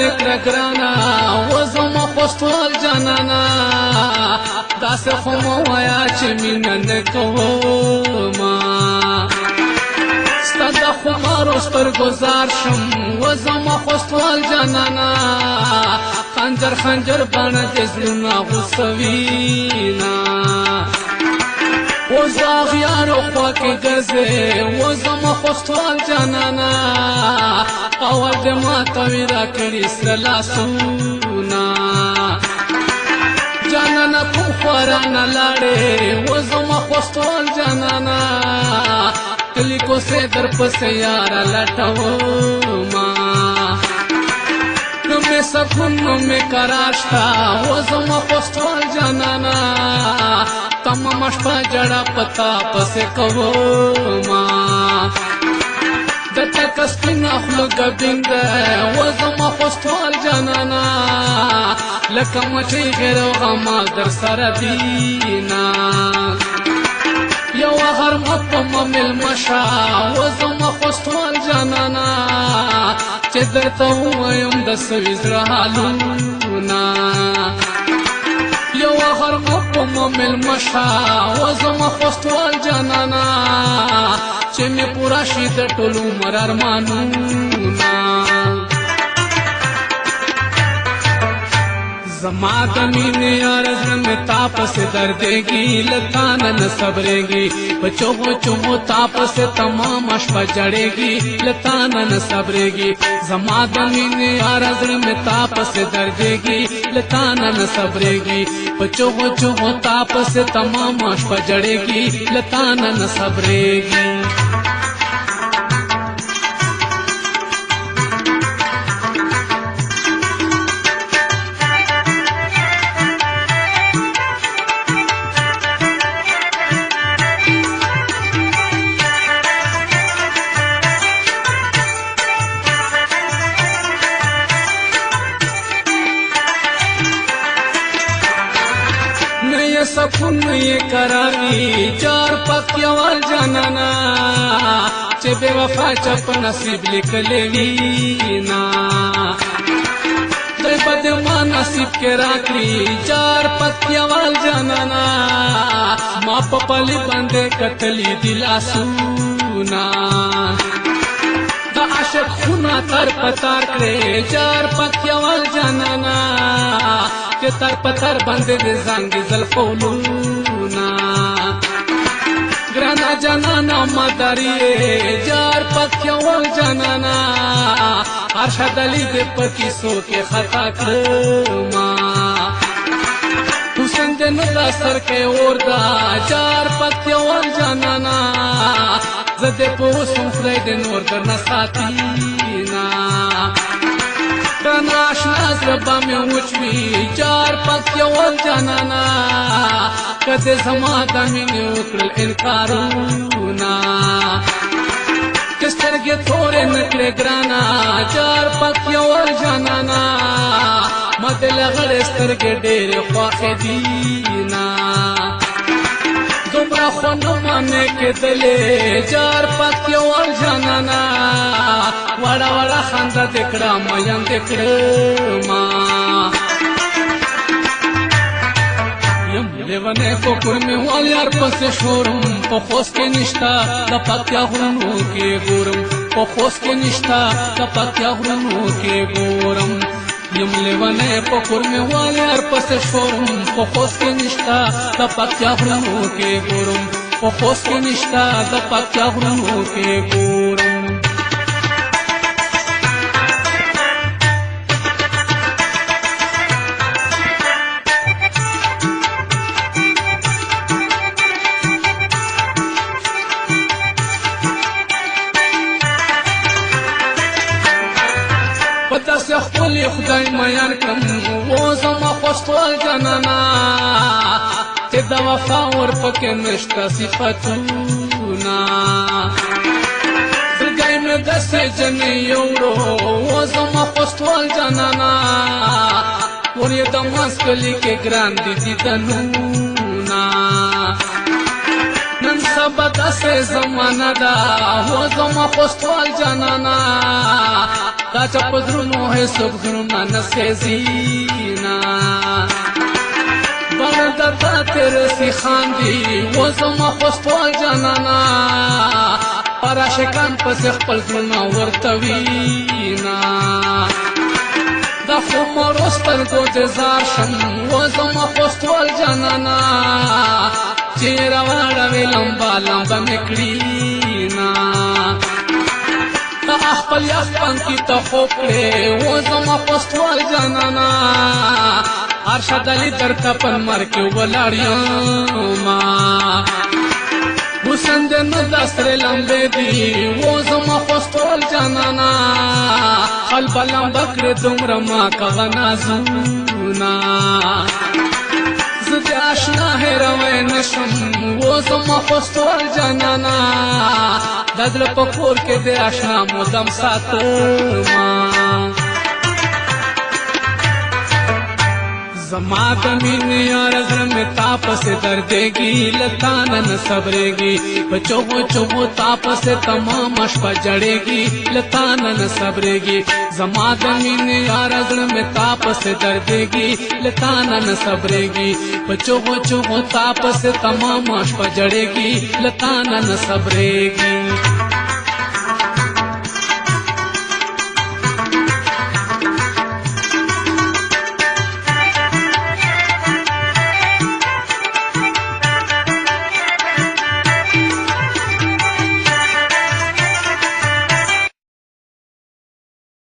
لکړه ګرانا و زما خوستوال جانانا داسې خو مه وایه چې مینه نه کومه ستا د خمارو سترګو زار شم و زما خوستوال جانانا خنجر خنجر بڼه دې زړونه غوڅوینه و زاغ یارو خوا کې ګرځې و زما خوستوال جانانا اول دې ماتوي راکړي سره لاسونه جانانا کوم خوا رانه لاړې و زما خوستوال جانانا کلی کوسې در پسې یاره لټومه نو مې سکون نو مې قرار شته و زما خوستوال جانانا تمامه شپه جړه پتا پسې کومه د تک سپینه خوله ګبین ده و زما خوستوال جانانا لکه مچۍ غیر او غما در سره دینه یو غرمه په مېلمه شه و زما خوستوال جانانا چې درته ووایم د سوي زړه حالونه یو غرمه په مېلمه شه و زما خوستوال جانانا چې مې پوره شي د ټول عمر ارمانونه زما د مینې یاره زړه مې تا پسې دردېږي له تا نه صبرېږي په چغو چغو تا پسې تمامه شپه جړېږي له تا نه صبرېږي زما د مینې یاره زړه مې تا پسې دردېږي له تا نه صبرېږي په چغو چغو تا پسې تمامه شپه جړېږي له تا نه صبرېږي سکون یہ قراری چار پکیوال جانانا چې بے وفا چپ نصیب لکلے وینا دای بد ما نصیب کے راکری چار پکیوال جانانا ما پپلی بندے کتلی دلا سونا دا عاشق خونا تر پتار کرے چار پکیوال جانانا کہ تر پتر بندے دے زنگی زلفولونا گرانا جانانا مداریے جار پکیوال جانانا ارشد علی دے پکی سو کے خطا کرما حسین دے ندا سر کے اور دا جار پکیوال جانانا زدے پوسم خدای دے نور در نساتینا ناشنا زربا میں اوچوی چار پکیوال جانانا کدے زما دا مینې وکړل انکارونا کسترګې تورې نکړې ګرانا چار پکیوال جانانا ما دې لغړې سترګې ډېرې خوښې دینا دومره خو نه مانې کېدلې چار پکیوال جانانا وړه وړه خندا دې کړه مین دې کړما یم لیونی په کور مې وال یار پسې شورم په خوست کې نشته د پکتیا غرونو کې ګورم په خوست کې نشته د پکتیا غرونو کې ګورم یم لیونی په کور مې وال یار پسې شورم په خوست کې نشته د پکتیا غرونو کې ګورم په خوست کې نشته د پکتیا غرونو کې ګورم خپل خدای میان کم و زما خوستوال جانانا چې د وفا ور پکې نشته صفتونه زړګی مې داسې جنې یوړو و زما خوستوال جانانا ور یې د منځ کلي کې ګران دي دیدنونه نن بدا سے زمانہ دا هو زما خوستوال جانانا دا چا پدرونو ہے سب گرونا نسے زینا بندا تا تیرے سی خاندی وہ زما خوستوال جانانا پراشکان پس خپل گرونا ورتوینا دا خمارو سترگو دزار شم و زما خوستوال جانانا چیرا وارا وی لمبا لمبا مکڑینا دا اخپل یخپن کی تا خوکڑے و زما خوستوال جانانا ارشد علی در تپن مر کے ولاڑیاما حسن دن دستر لمبے دی وہ زما خوستوال جانانا قلب لمبکر دمرما کغنا زونا زد آشنا ہے روی نشم وہ زما خوستوال جانانا ددل پکور کے دے آشنا مدم ساتما زما دمین یار زرم تاپ سے دردے گی لتانا نہ صبرے گی چوغو تاپ سے تمام اشپا جڑے گی لتانا نہ صبرے گی زما دمین یار زرم تاپ سے دردے گی لتانا نہ صبرے گی چوغو تاپ سے تمام اشپا جڑے گی لتانا نہ صبرے گی